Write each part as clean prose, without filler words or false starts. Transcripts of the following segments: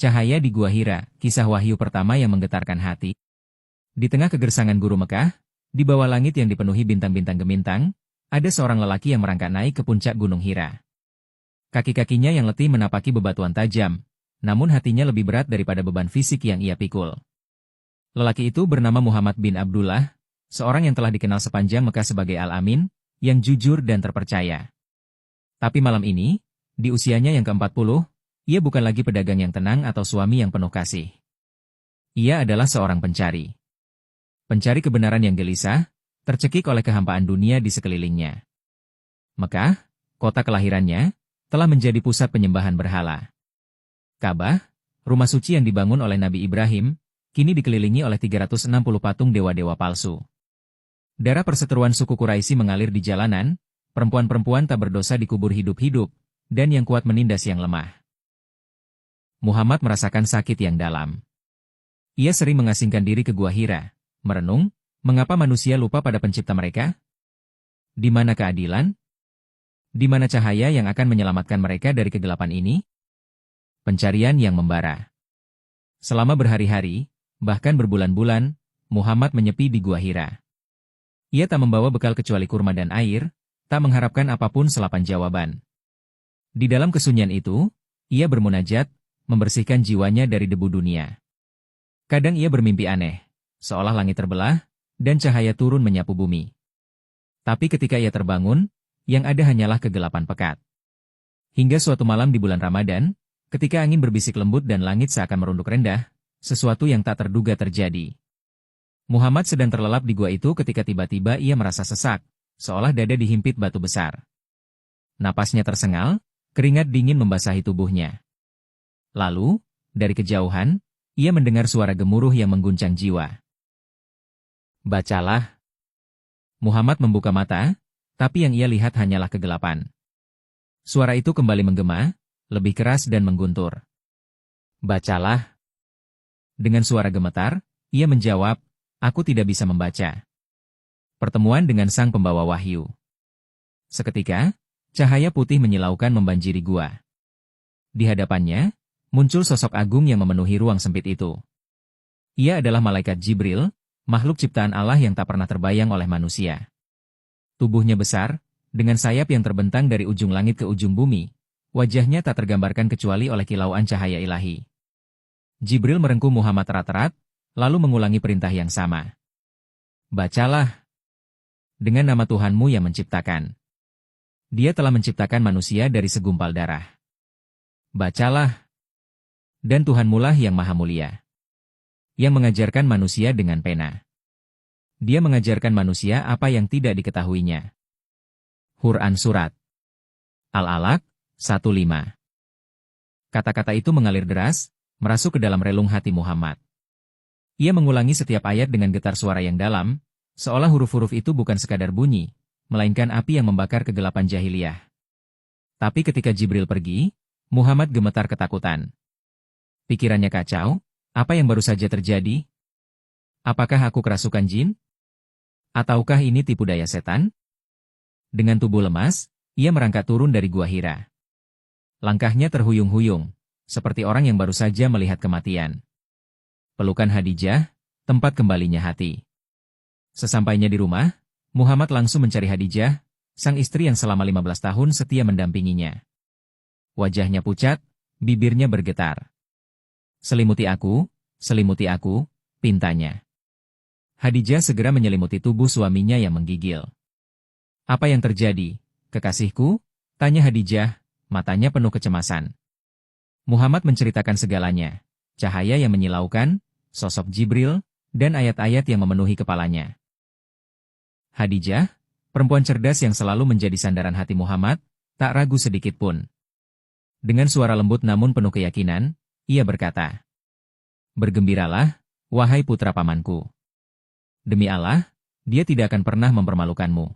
Cahaya di Gua Hira, kisah wahyu pertama yang menggetarkan hati. Di tengah kegersangan guru Mekah, di bawah langit yang dipenuhi bintang-bintang gemintang, ada seorang lelaki yang merangkak naik ke puncak Gunung Hira. Kaki-kakinya yang letih menapaki bebatuan tajam, namun hatinya lebih berat daripada beban fisik yang ia pikul. Lelaki itu bernama Muhammad bin Abdullah, seorang yang telah dikenal sepanjang Mekah sebagai Al-Amin, yang jujur dan terpercaya. Tapi malam ini, di usianya yang ke-40, ia bukan lagi pedagang yang tenang atau suami yang penuh kasih. Ia adalah seorang pencari. Pencari kebenaran yang gelisah, tercekik oleh kehampaan dunia di sekelilingnya. Mekah, kota kelahirannya, telah menjadi pusat penyembahan berhala. Ka'bah, rumah suci yang dibangun oleh Nabi Ibrahim, kini dikelilingi oleh 360 patung dewa-dewa palsu. Darah perseteruan suku Quraisy mengalir di jalanan, perempuan-perempuan tak berdosa dikubur hidup-hidup, dan yang kuat menindas yang lemah. Muhammad merasakan sakit yang dalam. Ia sering mengasingkan diri ke Gua Hira, merenung, mengapa manusia lupa pada pencipta mereka? Di mana keadilan? Di mana cahaya yang akan menyelamatkan mereka dari kegelapan ini? Pencarian yang membara. Selama berhari-hari, bahkan berbulan-bulan, Muhammad menyepi di Gua Hira. Ia tak membawa bekal kecuali kurma dan air, tak mengharapkan apapun selapan jawaban. Di dalam kesunyian itu, ia bermunajat, membersihkan jiwanya dari debu dunia. Kadang ia bermimpi aneh, seolah langit terbelah, dan cahaya turun menyapu bumi. Tapi ketika ia terbangun, yang ada hanyalah kegelapan pekat. Hingga suatu malam di bulan Ramadan, ketika angin berbisik lembut dan langit seakan merunduk rendah, sesuatu yang tak terduga terjadi. Muhammad sedang terlelap di gua itu ketika tiba-tiba ia merasa sesak, seolah dada dihimpit batu besar. Napasnya tersengal, keringat dingin membasahi tubuhnya. Lalu, dari kejauhan, ia mendengar suara gemuruh yang mengguncang jiwa. Bacalah. Muhammad membuka mata, tapi yang ia lihat hanyalah kegelapan. Suara itu kembali menggema, lebih keras dan mengguntur. Bacalah. Dengan suara gemetar, ia menjawab, aku tidak bisa membaca. Pertemuan dengan sang pembawa wahyu. Seketika, cahaya putih menyilaukan membanjiri gua. Di hadapannya, muncul sosok agung yang memenuhi ruang sempit itu. Ia adalah malaikat Jibril, makhluk ciptaan Allah yang tak pernah terbayang oleh manusia. Tubuhnya besar, dengan sayap yang terbentang dari ujung langit ke ujung bumi, wajahnya tak tergambarkan kecuali oleh kilauan cahaya ilahi. Jibril merengkuh Muhammad erat-erat, lalu mengulangi perintah yang sama. Bacalah. Dengan nama Tuhanmu yang menciptakan. Dia telah menciptakan manusia dari segumpal darah. Bacalah. Dan Tuhanmulah yang maha mulia, yang mengajarkan manusia dengan pena. Dia mengajarkan manusia apa yang tidak diketahuinya. Quran Surat Al-Alaq 1:5. Kata-kata itu mengalir deras, merasuk ke dalam relung hati Muhammad. Ia mengulangi setiap ayat dengan getar suara yang dalam, seolah huruf-huruf itu bukan sekadar bunyi, melainkan api yang membakar kegelapan jahiliyah. Tapi ketika Jibril pergi, Muhammad gemetar ketakutan. Pikirannya kacau, apa yang baru saja terjadi? Apakah aku kerasukan jin? Ataukah ini tipu daya setan? Dengan tubuh lemas, ia merangkak turun dari Gua Hira. Langkahnya terhuyung-huyung, seperti orang yang baru saja melihat kematian. Pelukan Khadijah, tempat kembalinya hati. Sesampainya di rumah, Muhammad langsung mencari Khadijah, sang istri yang selama 15 tahun setia mendampinginya. Wajahnya pucat, bibirnya bergetar. Selimuti aku, pintanya. Khadijah segera menyelimuti tubuh suaminya yang menggigil. Apa yang terjadi, kekasihku? Tanya Khadijah, matanya penuh kecemasan. Muhammad menceritakan segalanya, cahaya yang menyilaukan, sosok Jibril, dan ayat-ayat yang memenuhi kepalanya. Khadijah, perempuan cerdas yang selalu menjadi sandaran hati Muhammad, tak ragu sedikit pun. Dengan suara lembut namun penuh keyakinan, ia berkata, bergembiralah, wahai putra pamanku. Demi Allah, dia tidak akan pernah mempermalukanmu.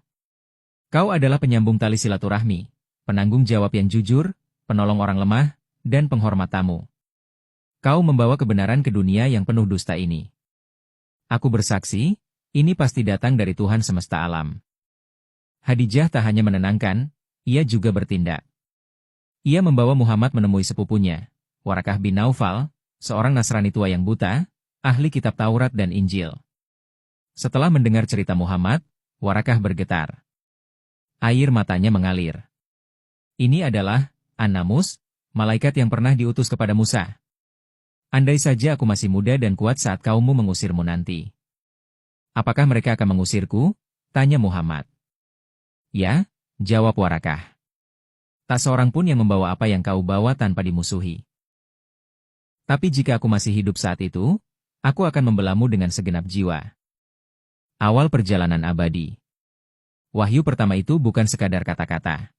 Kau adalah penyambung tali silaturahmi, penanggung jawab yang jujur, penolong orang lemah, dan penghormat tamu. Kau membawa kebenaran ke dunia yang penuh dusta ini. Aku bersaksi, ini pasti datang dari Tuhan semesta alam. Khadijah tak hanya menenangkan, ia juga bertindak. Ia membawa Muhammad menemui sepupunya, Warakah bin Naufal, seorang Nasrani tua yang buta, ahli kitab Taurat dan Injil. Setelah mendengar cerita Muhammad, Warakah bergetar. Air matanya mengalir. Ini adalah An-Namus, malaikat yang pernah diutus kepada Musa. Andai saja aku masih muda dan kuat saat kaummu mengusirmu nanti. Apakah mereka akan mengusirku? Tanya Muhammad. Ya, jawab Warakah. Tak seorang pun yang membawa apa yang kau bawa tanpa dimusuhi. Tapi jika aku masih hidup saat itu, aku akan membelamu dengan segenap jiwa. Awal perjalanan abadi. Wahyu pertama itu bukan sekadar kata-kata.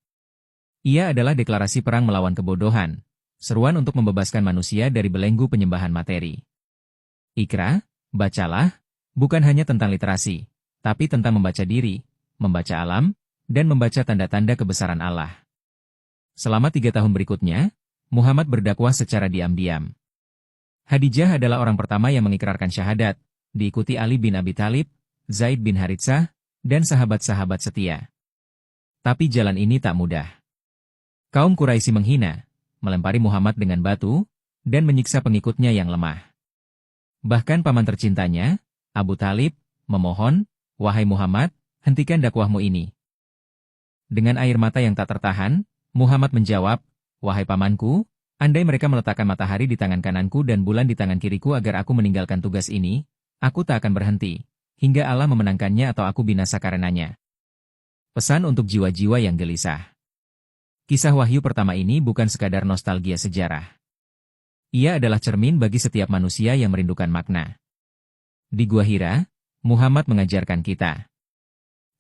Ia adalah deklarasi perang melawan kebodohan, seruan untuk membebaskan manusia dari belenggu penyembahan materi. Ikra, bacalah, bukan hanya tentang literasi, tapi tentang membaca diri, membaca alam, dan membaca tanda-tanda kebesaran Allah. Selama 3 tahun berikutnya, Muhammad berdakwah secara diam-diam. Khadijah adalah orang pertama yang mengikrarkan syahadat, diikuti Ali bin Abi Thalib, Zaid bin Haritsah, dan sahabat-sahabat setia. Tapi jalan ini tak mudah. Kaum Quraisy menghina, melempari Muhammad dengan batu, dan menyiksa pengikutnya yang lemah. Bahkan paman tercintanya, Abu Thalib, memohon, "Wahai Muhammad, hentikan dakwahmu ini." Dengan air mata yang tak tertahan, Muhammad menjawab, "Wahai pamanku, andai mereka meletakkan matahari di tangan kananku dan bulan di tangan kiriku agar aku meninggalkan tugas ini, aku tak akan berhenti, hingga Allah memenangkannya atau aku binasa karenanya." Pesan untuk jiwa-jiwa yang gelisah. Kisah wahyu pertama ini bukan sekadar nostalgia sejarah. Ia adalah cermin bagi setiap manusia yang merindukan makna. Di Gua Hira, Muhammad mengajarkan kita.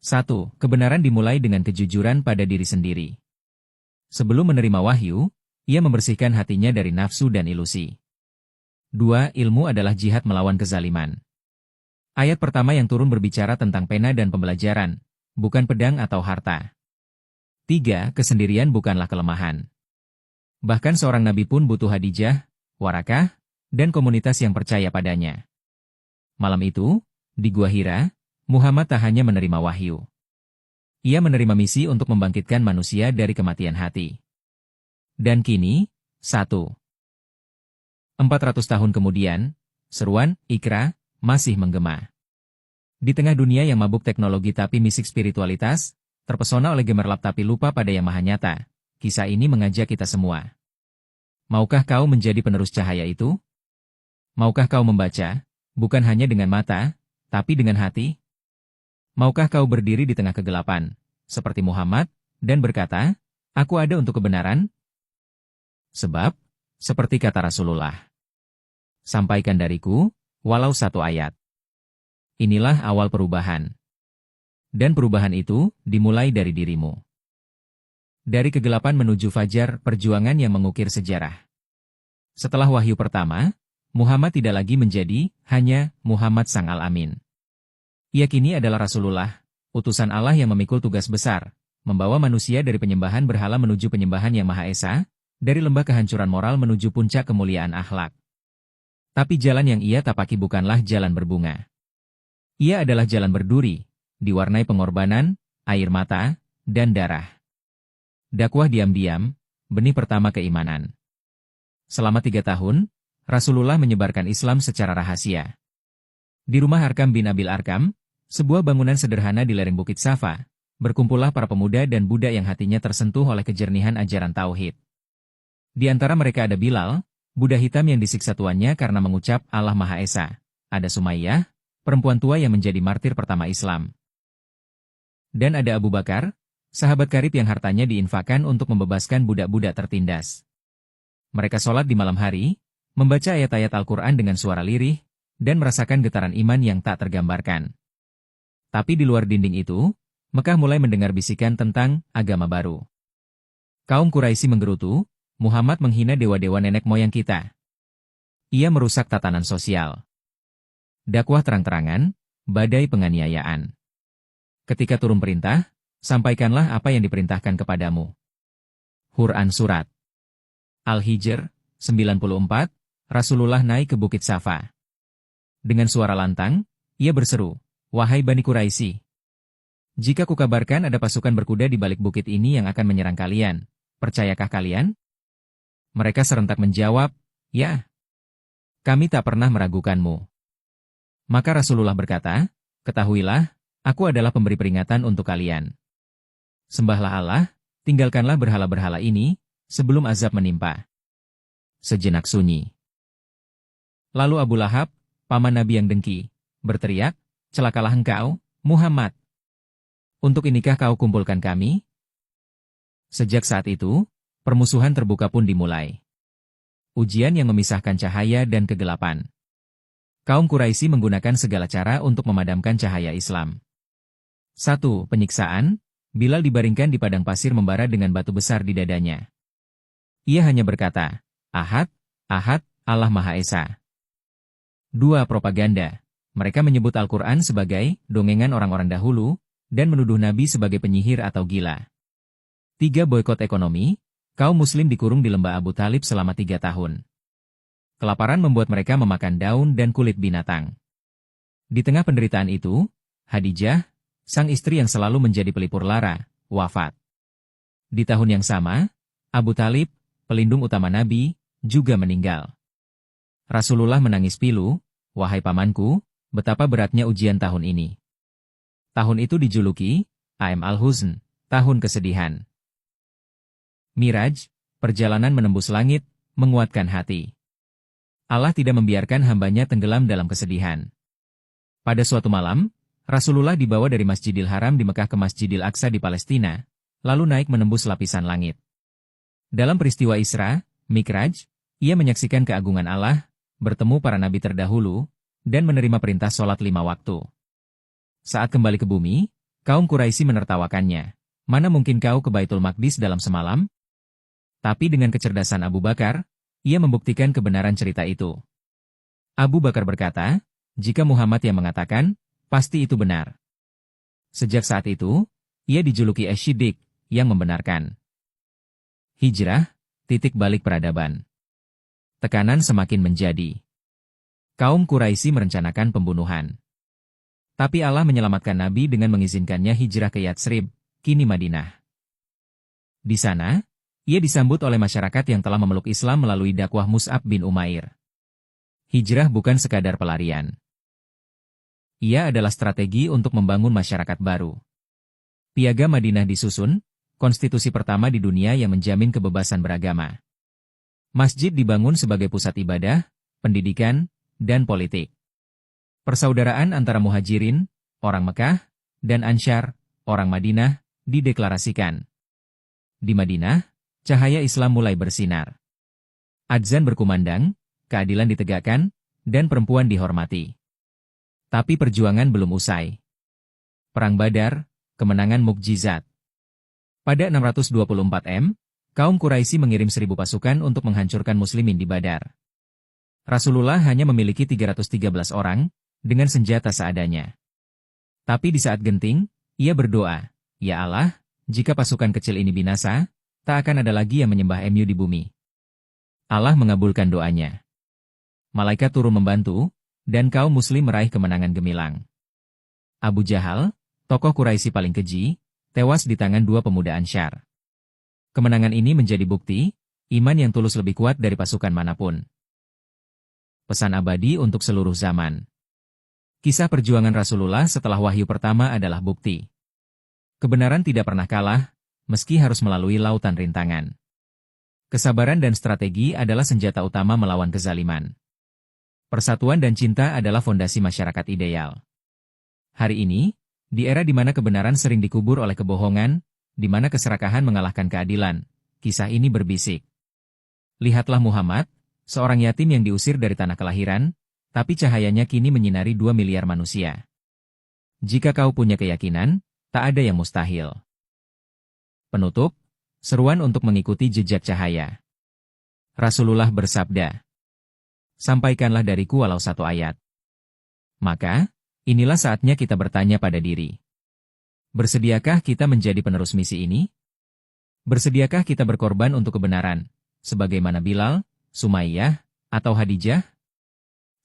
1. Kebenaran dimulai dengan kejujuran pada diri sendiri. Sebelum menerima wahyu, ia membersihkan hatinya dari nafsu dan ilusi. 2. Ilmu adalah jihad melawan kezaliman. Ayat pertama yang turun berbicara tentang pena dan pembelajaran, bukan pedang atau harta. 3. Kesendirian bukanlah kelemahan. Bahkan seorang nabi pun butuh Khadijah, Warakah, dan komunitas yang percaya padanya. Malam itu, di Gua Hira, Muhammad tak hanya menerima wahyu. Ia menerima misi untuk membangkitkan manusia dari kematian hati. Dan kini, 400 tahun kemudian, seruan, Ikra, masih menggema. Di tengah dunia yang mabuk teknologi tapi misik spiritualitas, terpesona oleh gemerlap tapi lupa pada yang maha nyata, kisah ini mengajak kita semua. Maukah kau menjadi penerus cahaya itu? Maukah kau membaca, bukan hanya dengan mata, tapi dengan hati? Maukah kau berdiri di tengah kegelapan, seperti Muhammad, dan berkata, "Aku ada untuk kebenaran"? Sebab, seperti kata Rasulullah, "Sampaikan dariku, walau 1 ayat." Inilah awal perubahan. Dan perubahan itu dimulai dari dirimu. Dari kegelapan menuju fajar, perjuangan yang mengukir sejarah. Setelah wahyu pertama, Muhammad tidak lagi menjadi hanya Muhammad Sang Al-Amin. Ia kini adalah Rasulullah, utusan Allah yang memikul tugas besar, membawa manusia dari penyembahan berhala menuju penyembahan yang Maha Esa, dari lembah kehancuran moral menuju puncak kemuliaan akhlak. Tapi jalan yang ia tapaki bukanlah jalan berbunga. Ia adalah jalan berduri, diwarnai pengorbanan, air mata, dan darah. Dakwah diam-diam, benih pertama keimanan. Selama 3 tahun, Rasulullah menyebarkan Islam secara rahasia. Di rumah Arkam bin Abil Arkam, sebuah bangunan sederhana di lereng Bukit Safa, berkumpullah para pemuda dan budak yang hatinya tersentuh oleh kejernihan ajaran Tauhid. Di antara mereka ada Bilal, budak hitam yang disiksa tuannya karena mengucap Allah Maha Esa. Ada Sumayyah, perempuan tua yang menjadi martir pertama Islam. Dan ada Abu Bakar, sahabat karib yang hartanya diinfakkan untuk membebaskan budak-budak tertindas. Mereka sholat di malam hari, membaca ayat-ayat Al-Quran dengan suara lirih, dan merasakan getaran iman yang tak tergambarkan. Tapi di luar dinding itu, Mekah mulai mendengar bisikan tentang agama baru. Kaum Quraisy menggerutu, Muhammad menghina dewa-dewa nenek moyang kita. Ia merusak tatanan sosial. Dakwah terang-terangan, badai penganiayaan. Ketika turun perintah, sampaikanlah apa yang diperintahkan kepadamu. Quran Surat Al-Hijr, 94, Rasulullah naik ke Bukit Safa. Dengan suara lantang, ia berseru, "Wahai Bani Quraisy, jika kukabarkan ada pasukan berkuda di balik bukit ini yang akan menyerang kalian, percayakah kalian?" Mereka serentak menjawab, "Ya." Kami tak pernah meragukanmu. Maka Rasulullah berkata, ketahuilah, aku adalah pemberi peringatan untuk kalian. Sembahlah Allah, tinggalkanlah berhala-berhala ini, sebelum azab menimpa. Sejenak sunyi. Lalu Abu Lahab, paman Nabi yang dengki, berteriak, celakalah engkau, Muhammad. Untuk inikah kau kumpulkan kami? Sejak saat itu, permusuhan terbuka pun dimulai. Ujian yang memisahkan cahaya dan kegelapan. Kaum Quraisy menggunakan segala cara untuk memadamkan cahaya Islam. 1. Penyiksaan, Bilal dibaringkan di padang pasir membara dengan batu besar di dadanya. Ia hanya berkata, Ahad, Ahad, Allah Maha Esa. 2. Propaganda, mereka menyebut Al-Quran sebagai dongengan orang-orang dahulu, dan menuduh Nabi sebagai penyihir atau gila. 3. Boikot ekonomi, kaum muslim dikurung di lembah Abu Talib selama 3 tahun. Kelaparan membuat mereka memakan daun dan kulit binatang. Di tengah penderitaan itu, Hadijah, sang istri yang selalu menjadi pelipur lara, wafat. Di tahun yang sama, Abu Talib, pelindung utama Nabi, juga meninggal. Rasulullah menangis pilu, wahai pamanku, betapa beratnya ujian tahun ini. Tahun itu dijuluki, Aam al-Huzn, tahun kesedihan. Miraj, perjalanan menembus langit, menguatkan hati. Allah tidak membiarkan hambanya tenggelam dalam kesedihan. Pada suatu malam, Rasulullah dibawa dari Masjidil Haram di Mekah ke Masjidil Aqsa di Palestina, lalu naik menembus lapisan langit. Dalam peristiwa Isra, Mikraj, ia menyaksikan keagungan Allah, bertemu para nabi terdahulu, dan menerima perintah sholat 5 waktu. Saat kembali ke bumi, kaum Quraisy menertawakannya. Mana mungkin kau ke Baitul Maqdis dalam semalam? Tapi dengan kecerdasan Abu Bakar, ia membuktikan kebenaran cerita itu. Abu Bakar berkata, jika Muhammad yang mengatakan, pasti itu benar. Sejak saat itu, ia dijuluki Asy-Syiddiq, yang membenarkan. Hijrah, titik balik peradaban. Tekanan semakin menjadi. Kaum Quraisy merencanakan pembunuhan. Tapi Allah menyelamatkan Nabi dengan mengizinkannya hijrah ke Yatsrib, kini Madinah. Di sana, ia disambut oleh masyarakat yang telah memeluk Islam melalui dakwah Mus'ab bin Umair. Hijrah bukan sekadar pelarian. Ia adalah strategi untuk membangun masyarakat baru. Piagam Madinah disusun, konstitusi pertama di dunia yang menjamin kebebasan beragama. Masjid dibangun sebagai pusat ibadah, pendidikan, dan politik. Persaudaraan antara Muhajirin, orang Mekah, dan Ansyar, orang Madinah, dideklarasikan. Di Madinah, cahaya Islam mulai bersinar. Adzan berkumandang, keadilan ditegakkan, dan perempuan dihormati. Tapi perjuangan belum usai. Perang Badar, kemenangan mukjizat. Pada 624 M, kaum Quraisy mengirim 1.000 pasukan untuk menghancurkan muslimin di Badar. Rasulullah hanya memiliki 313 orang, dengan senjata seadanya. Tapi di saat genting, ia berdoa, Ya Allah, jika pasukan kecil ini binasa, tak akan ada lagi yang menyembah MU di bumi. Allah mengabulkan doanya. Malaikat turun membantu, dan kaum muslim meraih kemenangan gemilang. Abu Jahal, tokoh Quraisy paling keji, tewas di tangan 2 pemuda Ansyar. Kemenangan ini menjadi bukti, iman yang tulus lebih kuat dari pasukan manapun. Pesan abadi untuk seluruh zaman. Kisah perjuangan Rasulullah setelah wahyu pertama adalah bukti. Kebenaran tidak pernah kalah, meski harus melalui lautan rintangan. Kesabaran dan strategi adalah senjata utama melawan kezaliman. Persatuan dan cinta adalah fondasi masyarakat ideal. Hari ini, di era di mana kebenaran sering dikubur oleh kebohongan, di mana keserakahan mengalahkan keadilan, kisah ini berbisik. Lihatlah Muhammad, seorang yatim yang diusir dari tanah kelahiran, tapi cahayanya kini menyinari 2 miliar manusia. Jika kau punya keyakinan, tak ada yang mustahil. Penutup, seruan untuk mengikuti jejak cahaya. Rasulullah bersabda, sampaikanlah dariku walau 1 ayat. Maka, inilah saatnya kita bertanya pada diri. Bersediakah kita menjadi penerus misi ini? Bersediakah kita berkorban untuk kebenaran, sebagaimana Bilal, Sumayyah, atau Hadijah?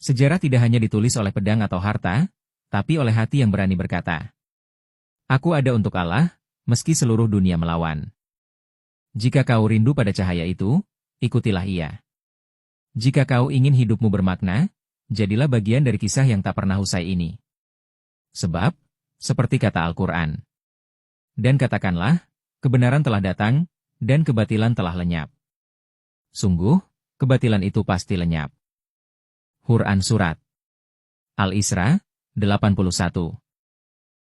Sejarah tidak hanya ditulis oleh pedang atau harta, tapi oleh hati yang berani berkata, Aku ada untuk Allah, meski seluruh dunia melawan. Jika kau rindu pada cahaya itu, ikutilah ia. Jika kau ingin hidupmu bermakna, jadilah bagian dari kisah yang tak pernah usai ini. Sebab, seperti kata Al-Quran, dan katakanlah, kebenaran telah datang, dan kebatilan telah lenyap. Sungguh, kebatilan itu pasti lenyap. Quran Surat Al-Isra, 81.